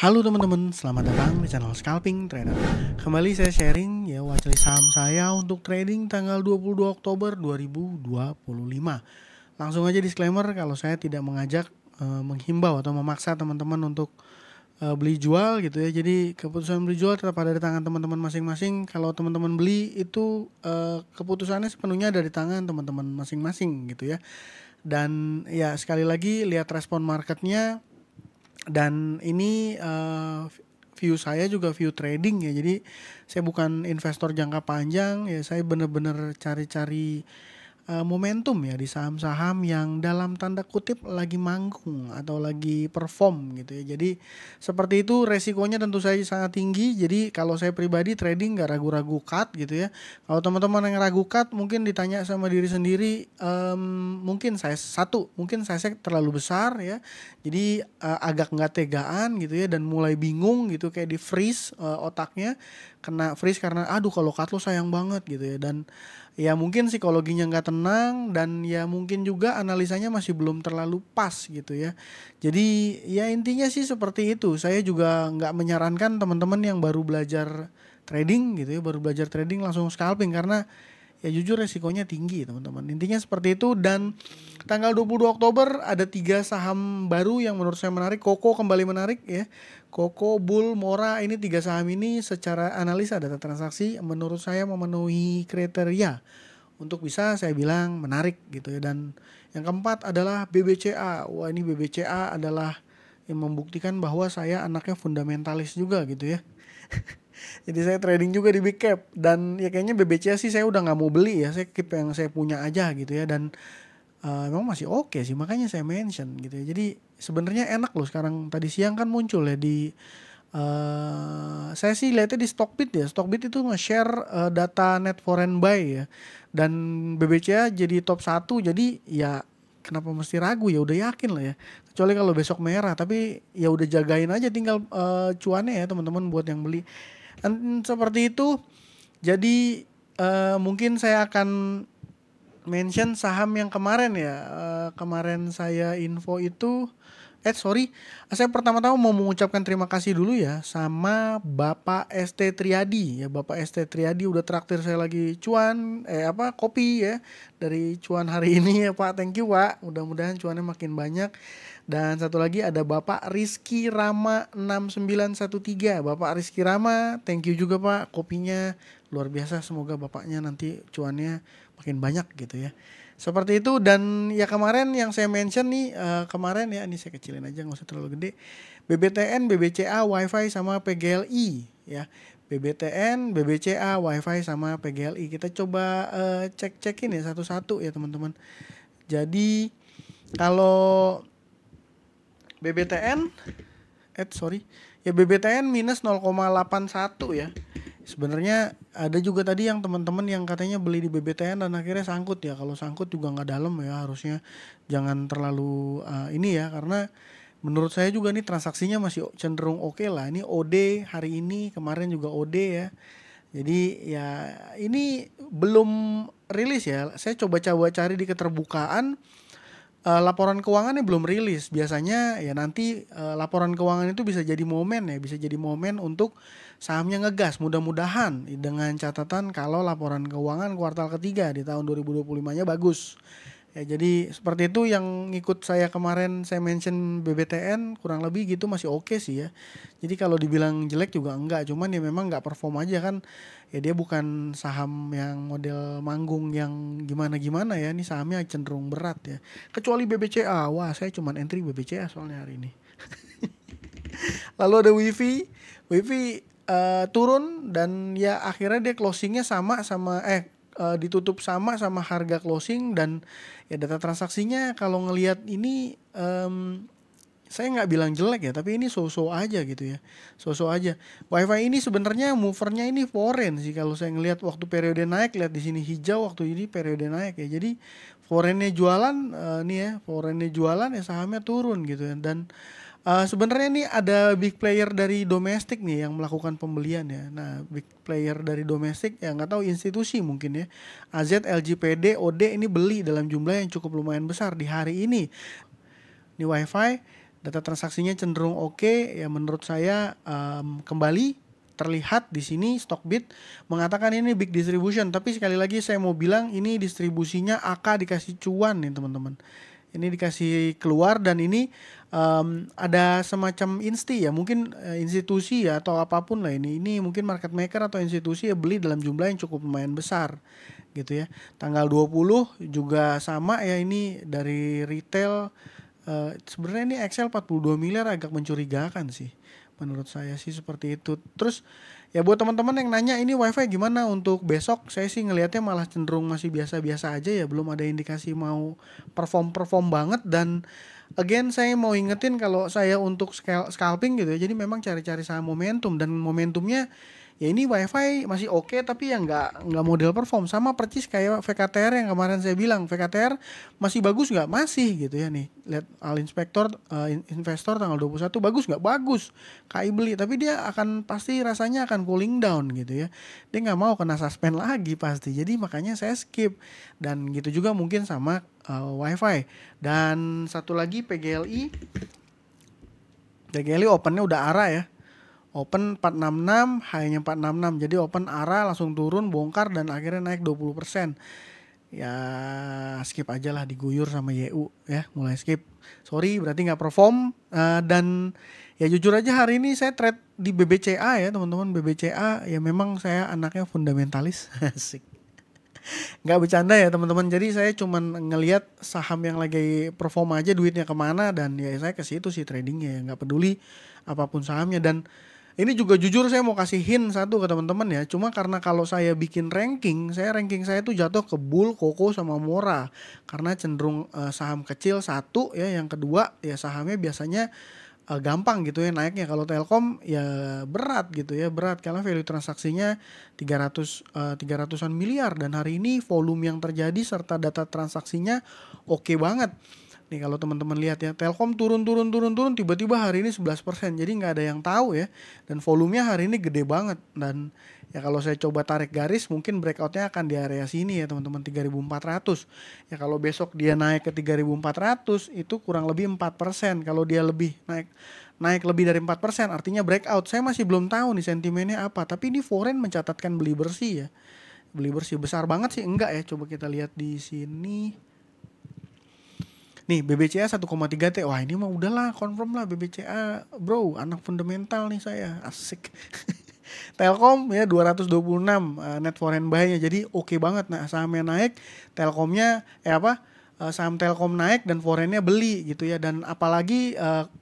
Halo teman-teman, selamat datang di channel Scalping Trader. Kembali saya sharing ya watchlist saham saya untuk trading tanggal 22 Oktober 2025. Langsung aja disclaimer kalau saya tidak mengajak, menghimbau atau memaksa teman-teman untuk beli jual gitu ya. Jadi keputusan beli jual tetap ada di tangan teman-teman masing-masing. Kalau teman-teman beli itu keputusannya sepenuhnya ada di tangan teman-teman masing-masing gitu ya. Dan ya sekali lagi lihat respon marketnya. Dan ini view saya juga view trading ya. Jadi saya bukan investor jangka panjang ya. Saya bener-bener cari-cari momentum ya di saham-saham yang dalam tanda kutip lagi manggung atau lagi perform gitu ya. Jadi seperti itu, resikonya tentu saja sangat tinggi. Jadi kalau saya pribadi trading gak ragu-ragu cut gitu ya. Kalau teman-teman yang ragu cut mungkin ditanya sama diri sendiri, mungkin mungkin saya terlalu besar ya. Jadi agak nggak tegaan gitu ya, dan mulai bingung gitu, kayak di freeze otaknya, kena freeze karena aduh kalau cut lo sayang banget gitu ya. Dan ya mungkin psikologinya nggak tenang, dan ya mungkin juga analisanya masih belum terlalu pas gitu ya. Jadi ya intinya sih seperti itu. Saya juga nggak menyarankan teman-teman yang baru belajar trading gitu ya, baru belajar trading langsung scalping, karena ya jujur resikonya tinggi teman-teman. Intinya seperti itu. Dan tanggal 22 Oktober ada 3 saham baru yang menurut saya menarik. Koko kembali menarik ya. Koko, Bull, Mora, ini 3 saham ini secara analisa data transaksi menurut saya memenuhi kriteria untuk bisa saya bilang menarik gitu ya. Dan yang keempat adalah BBCA. Wah, ini BBCA adalah yang membuktikan bahwa saya anaknya fundamentalis juga gitu ya. Jadi saya trading juga di big cap, dan ya kayaknya BBCA sih saya udah nggak mau beli ya, saya keep yang saya punya aja gitu ya. Dan memang masih oke sih, makanya saya mention gitu ya. Jadi sebenarnya enak loh sekarang. Tadi siang kan muncul ya di saya sih lihatnya di Stockbit ya. Stockbit itu nge-share data net foreign buy ya, dan BBCA jadi top 1. Jadi ya kenapa mesti ragu, ya udah yakin lah ya. Kecuali kalau besok merah, tapi ya udah jagain aja tinggal cuannya ya teman-teman buat yang beli. Dan seperti itu. Jadi mungkin saya akan mention saham yang kemarin ya. Kemarin saya info itu saya pertama-tama mau mengucapkan terima kasih dulu ya sama Bapak ST Triadi ya. Bapak ST Triadi udah traktir saya lagi cuan kopi ya dari cuan hari ini ya Pak. Thank you Pak. Mudah-mudahan cuannya makin banyak. Dan satu lagi ada Bapak Rizky Rama 6913. Bapak Rizky Rama, thank you juga Pak, kopinya luar biasa. Semoga Bapaknya nanti cuannya makin banyak gitu ya. Seperti itu. Dan ya kemarin yang saya mention nih, kemarin ya, ini saya kecilin aja nggak usah terlalu gede. BBTN, BBCA, WiFi sama PGLI ya. BBTN, BBCA, WiFi sama PGLI. Kita coba cek-cekin ya satu-satu ya teman-teman. Jadi kalau BBTN ya BBTN minus 0,81 ya. Sebenarnya ada juga tadi yang teman-teman yang katanya beli di BBTN dan akhirnya sangkut ya. Kalau sangkut juga nggak dalam ya, harusnya jangan terlalu ini ya, karena menurut saya juga nih transaksinya masih cenderung oke lah. Ini OD hari ini, kemarin juga OD ya. Jadi ya ini belum rilis ya. Saya coba-coba cari di keterbukaan. Laporan keuangannya belum rilis. Biasanya ya nanti laporan keuangan itu bisa jadi momen ya, bisa jadi momen untuk sahamnya ngegas. Mudah-mudahan dengan catatan kalau laporan keuangan kuartal ketiga di tahun 2025-nya bagus. Ya jadi seperti itu yang ngikut saya kemarin, saya mention BBTN kurang lebih gitu masih oke sih ya. Jadi kalau dibilang jelek juga enggak, cuman ya memang enggak perform aja kan. Ya dia bukan saham yang model manggung yang gimana-gimana ya. Ini sahamnya cenderung berat ya. Kecuali BBCA. Wah, saya cuman entry BBCA soalnya hari ini. Lalu ada WiFi. WiFi turun dan ya akhirnya dia closingnya ditutup sama harga closing. Dan ya data transaksinya kalau ngelihat ini saya nggak bilang jelek ya, tapi ini so-so aja gitu ya, so-so aja. WiFi ini sebenarnya movernya ini foreign sih kalau saya ngelihat waktu periode naik. Lihat di sini hijau, waktu ini periode naik ya. Jadi foreignnya jualan, nih ya, foreignnya jualan ya sahamnya turun gitu ya. Dan sebenarnya ini ada big player dari domestik nih yang melakukan pembelian ya. Nah, big player dari domestik ya, nggak tahu institusi mungkin ya. AZ, LGPD, OD ini beli dalam jumlah yang cukup lumayan besar di hari ini. Ini WiFi. data transaksinya cenderung oke ya menurut saya. Kembali terlihat di sini Stockbit mengatakan ini big distribution, tapi sekali lagi saya mau bilang ini distribusinya AK dikasih cuan nih teman-teman. Ini dikasih keluar dan ini ada semacam insti ya, mungkin institusi ya atau apapun lah ini. Ini mungkin market maker atau institusi ya beli dalam jumlah yang cukup lumayan besar gitu ya. Tanggal 20 juga sama ya, ini dari retail. Sebenarnya ini Excel 42 miliar agak mencurigakan sih. Menurut saya sih seperti itu. Terus ya buat teman-teman yang nanya ini WiFi gimana untuk besok, saya sih ngelihatnya malah cenderung masih biasa-biasa aja ya, belum ada indikasi mau perform banget. Dan again saya mau ingetin kalau saya untuk scalping gitu ya, jadi memang cari-cari saham momentum, dan momentumnya ya ini WiFi masih oke, tapi ya nggak model perform, sama persis kayak VKTR yang kemarin saya bilang. VKTR masih bagus nggak? Masih gitu ya. Nih lihat Al Inspector investor tanggal 21 bagus nggak? Bagus. KI beli, tapi dia akan pasti rasanya akan cooling down gitu ya. Dia nggak mau kena suspend lagi pasti, jadi makanya saya skip. Dan gitu juga mungkin sama WiFi. Dan satu lagi PGLI opennya udah arah ya. Open 466, high-nya 466. Jadi open arah langsung turun, bongkar dan akhirnya naik 20%. Ya skip aja lah, diguyur sama YU ya, mulai skip. Sorry berarti nggak perform. Dan ya jujur aja hari ini saya trade di BBCA ya teman-teman. BBCA ya memang saya anaknya fundamentalis. Asik. Nggak bercanda ya teman-teman. Jadi saya cuman ngelihat saham yang lagi perform aja duitnya kemana, dan ya saya ke situ sih tradingnya ya, nggak peduli apapun sahamnya. Dan ini juga jujur saya mau kasih hint satu ke teman-teman ya. Cuma karena kalau saya bikin ranking saya tuh jatuh ke Bull, Koko sama Mora. Karena cenderung saham kecil satu ya, yang kedua ya sahamnya biasanya gampang gitu ya naiknya. Kalau Telkom ya berat gitu ya, berat karena value transaksinya 300-an miliar, dan hari ini volume yang terjadi serta data transaksinya oke banget. Nih kalau teman-teman lihat ya, Telkom turun tiba-tiba hari ini 11%. Jadi nggak ada yang tahu ya. Dan volumenya hari ini gede banget. Dan ya kalau saya coba tarik garis, mungkin breakoutnya akan di area sini ya teman-teman, 3.400. Ya kalau besok dia naik ke 3.400 itu kurang lebih 4%. Kalau dia lebih naik lebih dari 4%, artinya breakout. Saya masih belum tahu nih sentimennya apa. Tapi ini foreign mencatatkan beli bersih ya. Beli bersih besar banget sih enggak ya. Coba kita lihat di sini. Nih BBCA 1,3 T. Wah ini mah udahlah, confirm lah BBCA bro, anak fundamental nih saya, asik. Telkom ya 226 net foreign buy-nya, jadi oke banget. Nah sahamnya naik, Telkomnya saham Telkom naik dan foreignnya beli gitu ya. Dan apalagi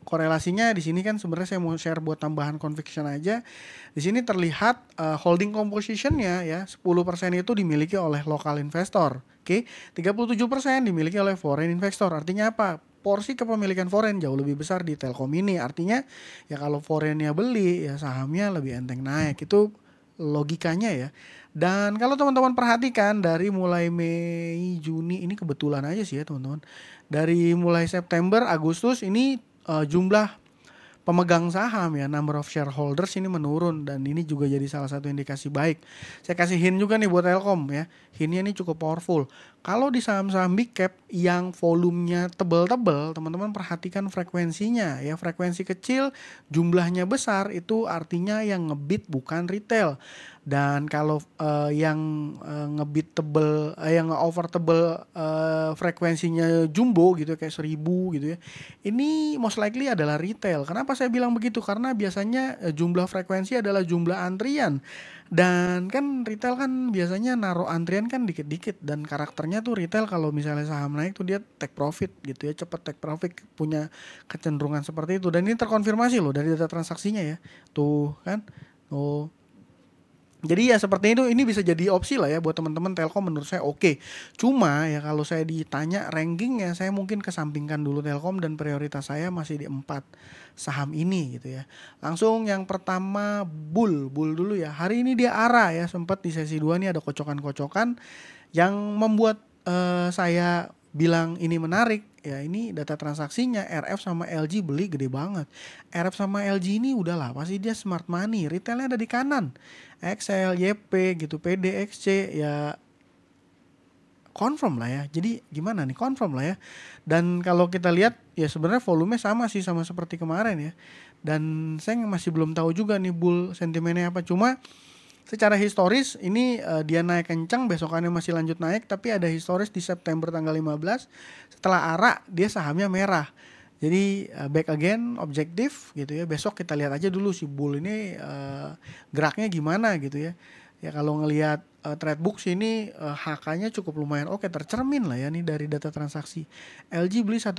korelasinya di sini kan sebenarnya saya mau share buat tambahan conviction aja. Di sini terlihat holding composition-nya ya 10% itu dimiliki oleh lokal investor. Oke, 37% dimiliki oleh foreign investor. Artinya apa? Porsi kepemilikan foreign jauh lebih besar di Telkom ini. Artinya ya kalau foreignnya beli ya sahamnya lebih enteng naik. Itu logikanya ya. Dan kalau teman-teman perhatikan dari mulai Mei, Juni, ini kebetulan aja sih ya teman-teman. Dari mulai September, Agustus ini jumlah pemegang saham ya, number of shareholders ini menurun, dan ini juga jadi salah satu indikasi baik. Saya kasih hint juga nih buat Telkom ya. Hintnya ini cukup powerful. Kalau di saham-saham big cap yang volumenya tebel-tebel, teman-teman perhatikan frekuensinya ya. Frekuensi kecil, jumlahnya besar, itu artinya yang ngebit bukan retail. Dan kalau yang ngebit tebel, yang over tebel frekuensinya jumbo gitu kayak 1000 gitu ya, ini most likely adalah retail. Kenapa saya bilang begitu? Karena biasanya jumlah frekuensi adalah jumlah antrian. Dan kan retail kan biasanya naruh antrian kan dikit-dikit, dan karakternya tuh retail kalau misalnya saham naik tuh dia take profit gitu ya, cepet take profit, punya kecenderungan seperti itu. Dan ini terkonfirmasi loh dari data transaksinya ya. Tuh kan. Tuh. Jadi ya seperti itu, ini bisa jadi opsi lah ya buat teman-teman. Telkom menurut saya oke. Cuma ya kalau saya ditanya rankingnya, saya mungkin kesampingkan dulu Telkom, dan prioritas saya masih di 4 saham ini gitu ya. Langsung yang pertama Bull dulu ya. Hari ini dia arah ya, sempat di sesi 2 nih ada kocokan-kocokan yang membuat saya bilang ini menarik ya. Ini data transaksinya RF sama LG beli gede banget. RF sama LG ini udahlah pasti dia smart money, retailnya ada di kanan. XL, YP gitu, PDXC ya confirm lah ya. Jadi gimana nih, confirm lah ya. Dan kalau kita lihat ya sebenarnya volumenya sama sih, sama seperti kemarin ya. Dan saya masih belum tahu juga nih bull sentimennya apa. Cuma secara historis ini dia naik kencang, besokannya masih lanjut naik, tapi ada historis di September tanggal 15 setelah ARA dia sahamnya merah. Jadi back again objektif gitu ya. Besok kita lihat aja dulu si bull ini geraknya gimana gitu ya. Ya kalau ngelihat trade book sini HK-nya cukup lumayan oke, tercermin lah ya nih dari data transaksi. LG beli 1,4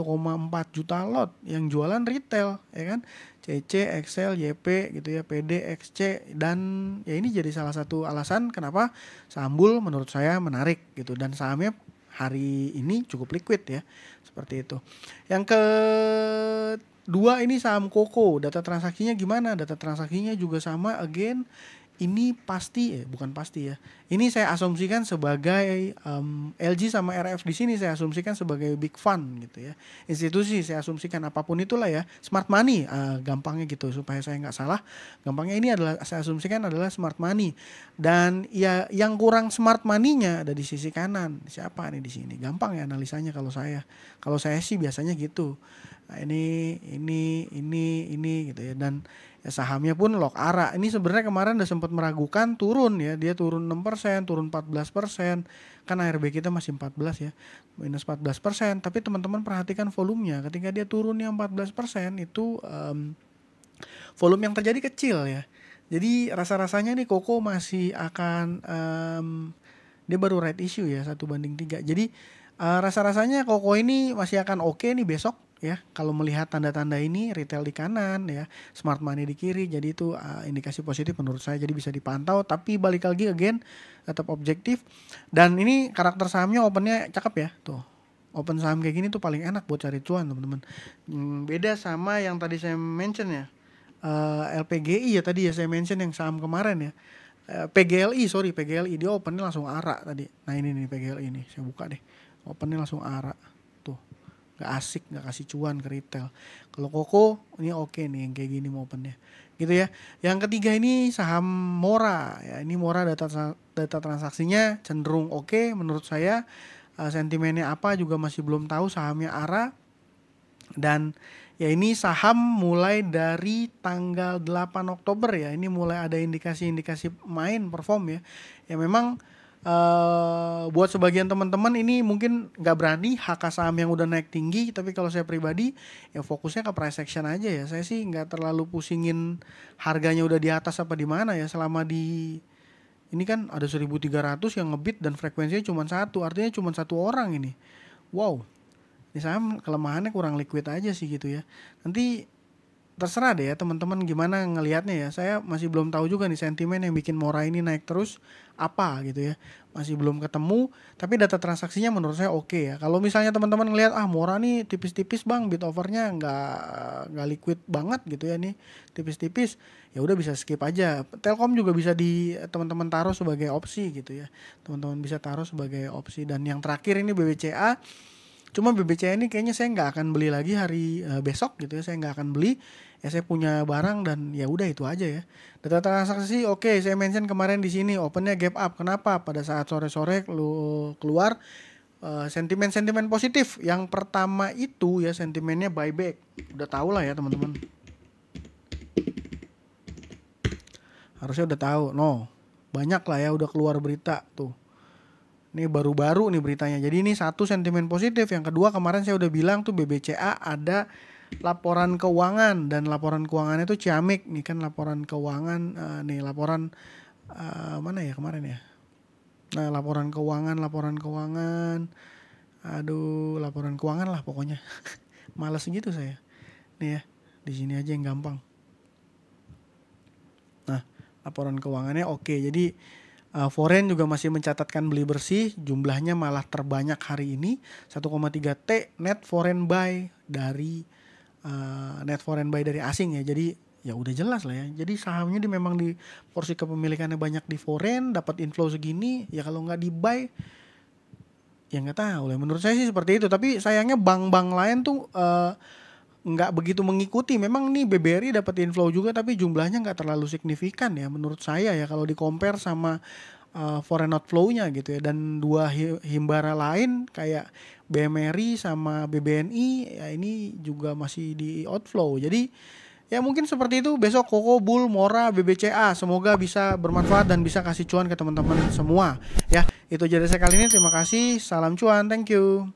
juta lot, yang jualan retail ya kan. CC, XL, YP gitu ya, PD, XC, dan ya ini jadi salah satu alasan kenapa saham bull menurut saya menarik gitu, dan sahamnya hari ini cukup liquid ya, seperti itu. Yang kedua ini saham Koko, data transaksinya gimana? Data transaksinya juga sama, again ini pasti bukan pasti ya. Ini saya asumsikan sebagai LG sama RF di sini saya asumsikan sebagai big fund gitu ya. Institusi saya asumsikan apapun itulah ya. Smart money gampangnya gitu supaya saya nggak salah. Gampangnya ini adalah saya asumsikan adalah smart money. Dan ya yang kurang smart money-nya ada di sisi kanan. Siapa nih di sini? Gampang ya analisanya kalau saya. Kalau saya sih biasanya gitu. Nah, ini gitu ya. Dan ya sahamnya pun lok ARA. Ini sebenarnya kemarin udah sempat meragukan turun ya. Dia turun 6%, turun 14%. Kan ARB kita masih 14 ya. Minus 14%. Tapi teman-teman perhatikan volumenya. Ketika dia turun yang 14% itu volume yang terjadi kecil ya. Jadi rasa-rasanya nih Koko masih akan dia baru right issue ya 1:3. Jadi rasa-rasanya Koko ini masih akan oke nih besok ya, kalau melihat tanda-tanda ini, retail di kanan ya, smart money di kiri, jadi itu indikasi positif menurut saya, jadi bisa dipantau. Tapi balik lagi again tetap objektif. Dan ini karakter sahamnya opennya cakep ya, tuh open saham kayak gini tuh paling enak buat cari cuan teman-teman. Beda sama yang tadi saya mention ya, LPGI ya tadi ya saya mention yang saham kemarin ya, PGLI dia opennya langsung ARA tadi. Nah ini nih PGLI ini saya buka deh, opennya langsung ARA tuh. Gak asik, gak kasih cuan ke retail. Kalau Koko ini oke nih yang kayak gini mau opennya gitu ya. Yang ketiga ini saham Mora ya. Ini Mora data transaksinya cenderung oke menurut saya. Sentimennya apa juga masih belum tahu, sahamnya ARA. Dan ya ini saham mulai dari tanggal 8 Oktober ya. Ini mulai ada indikasi-indikasi main perform ya. Ya memang buat sebagian teman-teman ini mungkin nggak berani HK saham yang udah naik tinggi, tapi kalau saya pribadi ya fokusnya ke price action aja ya. Saya sih nggak terlalu pusingin harganya udah di atas apa di mana ya, selama di ini kan ada 1.300 yang ngebit dan frekuensinya cuma satu, artinya cuma satu orang ini. Wow, ini saham kelemahannya kurang liquid aja sih gitu ya. Nanti terserah deh ya teman-teman gimana ngelihatnya ya. Saya masih belum tahu juga nih sentimen yang bikin Mora ini naik terus apa gitu ya. Masih belum ketemu, tapi data transaksinya menurut saya oke ya. Kalau misalnya teman-teman ngelihat Mora nih tipis-tipis Bang, bid overnya nggak liquid banget gitu ya nih, tipis-tipis, ya udah bisa skip aja. Telkom juga bisa di teman-teman taruh sebagai opsi gitu ya. Teman-teman bisa taruh sebagai opsi. Dan yang terakhir ini BBCA. Cuma BBCA ini kayaknya saya nggak akan beli lagi hari besok gitu ya. Saya nggak akan beli. Ya saya punya barang dan ya udah itu aja ya. Data transaksi oke, saya mention kemarin di sini opennya gap up. Kenapa? Pada saat sore-sore lu keluar sentimen-sentimen positif. Yang pertama itu ya sentimennya buyback. Udah tahu lah ya teman-teman. Harusnya udah tahu. No, banyak lah ya udah keluar berita tuh. Ini baru-baru nih beritanya. Jadi ini satu sentimen positif. Yang kedua kemarin saya udah bilang tuh BBCA ada laporan keuangan, dan laporan keuangannya itu ciamik nih kan, laporan keuangan nih laporan mana ya kemarin ya. Nah laporan keuangan aduh laporan keuangan lah pokoknya. Males gitu saya nih ya, di sini aja yang gampang. Nah laporan keuangannya oke. Jadi foreign juga masih mencatatkan beli bersih, jumlahnya malah terbanyak hari ini 1,3 T net foreign buy dari asing ya. Jadi ya udah jelas lah ya. Jadi sahamnya memang di porsi kepemilikannya banyak di foreign, dapat inflow segini, ya kalau nggak di buy ya nggak tahu lah. Menurut saya sih seperti itu. Tapi sayangnya bank-bank lain tuh nggak begitu mengikuti. Memang nih BBRI dapat inflow juga, tapi jumlahnya nggak terlalu signifikan ya menurut saya ya. Kalau di compare sama foreign outflow-nya gitu ya, dan dua himbara lain kayak BMRI sama BBNI ya ini juga masih di outflow. Jadi ya mungkin seperti itu. Besok Koko, Bull, Mora, BBCA semoga bisa bermanfaat dan bisa kasih cuan ke teman-teman semua ya. Itu aja dari saya kali ini, terima kasih, salam cuan, thank you.